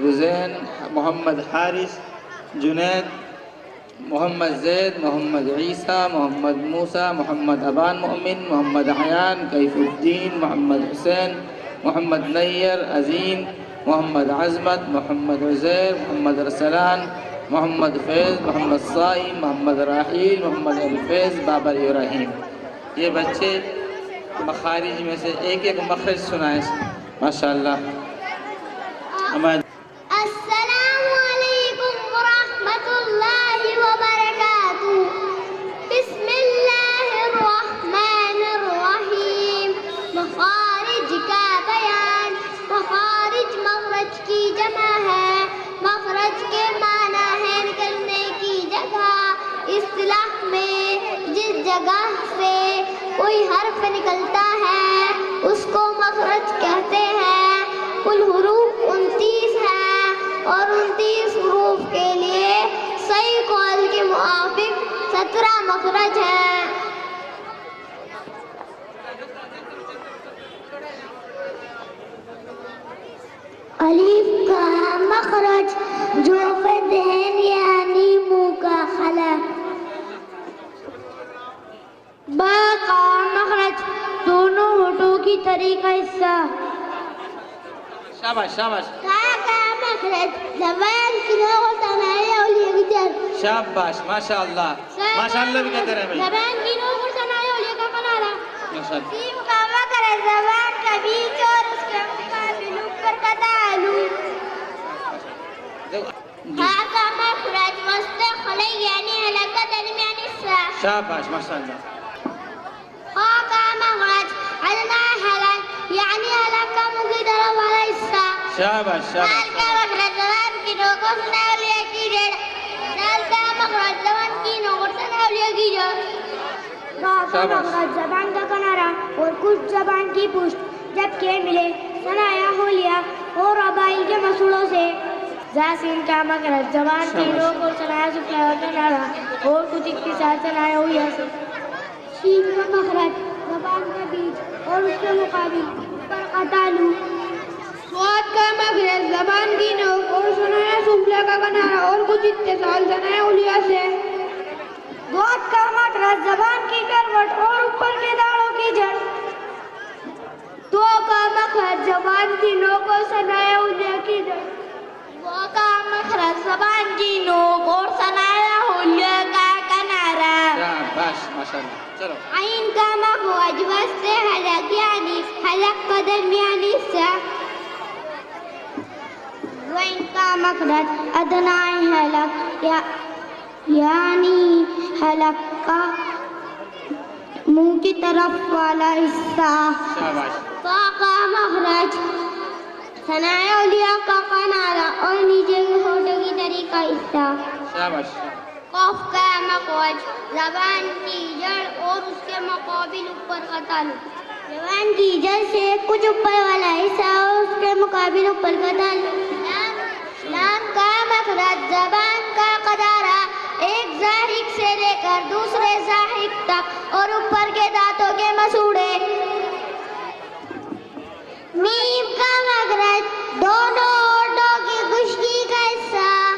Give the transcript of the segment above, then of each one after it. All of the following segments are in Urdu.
حسین، محمد حارث، جنید، محمد زید، محمد عیسیٰ، محمد موسیٰ، محمد ابان مؤمن، محمد حیان، کیف الدین، محمد حسین، محمد نیر، عظیم، محمد عظمت، محمد عزیر، محمد ارسلان، محمد فیض، محمد صائم، محمد راحیل، محمد الفیض، بابر ابراہیم۔ یہ بچے مخارج میں سے ایک ایک مخرج سنائیں ماشاءاللہ۔ السلام علیکم ورحمۃ اللہ وبرکاتہ۔ بسم اللہ الرحمن الرحیم۔ مخارج کا بیان۔ مخارج مخرج کی جمع ہے۔ مخرج کے معنی ہے نکلنے کی جگہ۔ اصطلاح میں جس جگہ سے کوئی حرف نکلتا ہے اس کو مخرج کہتے ہیں۔ کل حروف 29 ہیں اور 29 حروف کے لیے صحیح قول کے موافق 17 مخرج ہیں۔ الف کا مخرج جوف دہن یعنی منہ کا خلا۔ با کا مخرج دونوں ہونٹوں کی طریقہ حصہ۔ شاباش شاباش۔ کا مخرج زبان کی نوک و ثنایا اولیاء کی جڑ۔ شاباش ماشاءاللہ ماشاءاللہ بھی کہتے رہے بھائی۔ زبان کی نوک اور ثنایا اولیاء کا کنارہ۔ ماشاءاللہ۔ سین کا مخرج زبان کا بیچ اور اس کے مقابل اوپر کا تعلق۔ ہا کا مخرج وسط خلی یعنی حلقہ درمیانی حصہ۔ شاباش ماشاءاللہ۔ خا کا مخرج ادنی حلق یعنی حلقہ منہ کی طرف والا حصہ۔ شاباش دال شاباش۔ کا مخرج زبان کی نوک اور ثنایا اولیاء کی جڑ۔ دال کا مخرج زبان کی نوک اور ثنایا اولیاء کی جڑ۔ را کا مخرج زبان کا کنارہ اور کچھ زبان کی پشت جبکہ ملے ثنایا اولیاء اور ابائل کے مسوڑوں سے۔ زاسین کا مخرج زبان کی نوک اور ثنایا سفلی اور کنارہ اور کچھ اختصار ثنایا اولیاء سے۔ شین کا مخرج زبان کا بیچ اور اس کے مقابل اوپر کا تعلق۔ صاد کا مخرج زبان کی نوک اور ثنایا سفلی کا کنارہ اور کچھ اتصال ثنایا اولیاء سے۔ ضاد کا مخرج زبان کی کروٹ اور اوپر کے داڑھوں کی جڑ۔ تو کا مخرج زبان کی نوک اور ثنایا اولیاء کی جڑ۔ وہ کا مخرج زبان کی نوک اور ثنایا اولیاء کا کنارہ۔ شاباش ماشاءاللہ۔ چلو۔ عین کا مخرج وسط حلق یعنی حلق کا درمیانی حصہ۔ غین کا مخرج ادنی حلق یعنی حلق کا منہ کی طرف والا حصہ۔ شاباش۔ فا کا مخرج ثنایا اولیاء کا کنارہ اور نیچے کے ہونٹوں کی طریقہ حصہ۔ شاباش۔ قاف کا مخرج زبان کی جڑ اور اس کے مقابل اوپر کا تعلق۔ زبان کی جڑ سے کچھ اوپر والا حصہ اور اس کے مقابل اوپر کا تعلق۔ لام کا مخرج زبان کا قدارہ ایک زاحک سے لے کر دوسرے زاحک تک اور اوپر کے دانتوں کے مسوڑے۔ میم کا مخرج دونوں ہونٹوں کی خشکی کا حصہ۔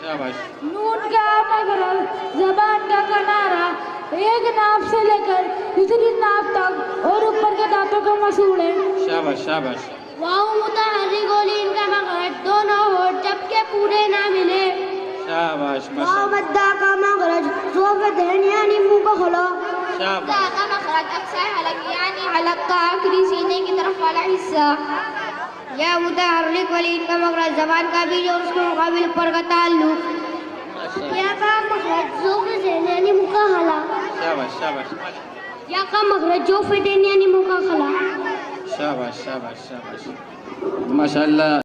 شاباش۔ نون کا مخرج زبان کا کنارہ ایک ناف سے لے کر دوسری ناف تک اور اوپر کے دانتوں کا مسوڑے۔ شاباش شاباش۔ واو متحرک اور لین کا مخرج دونوں ہونٹ جبکہ پورے نہ ملے۔ شاباش واو ماشاءاللہ۔ مدہ کا مخرج ذوف دہن یعنی منہ کا خلا۔ شاباش۔ دا کا مخرج اقصی حلق یعنی حلق کا آخری سینے کی طرف والا حصہ۔ یا متحرک اور لین کا مخرج زبان کا بیچ اور اس کے مقابل اوپر کا تعلق۔ یا کا مخرج ذوف دہن یعنی منہ کا خلا۔ شاباش شاباش۔ یا کا مخرج ذوف دہن یعنی منہ کا خلا۔ شاباش شاباش شاباش ماشاءاللہ۔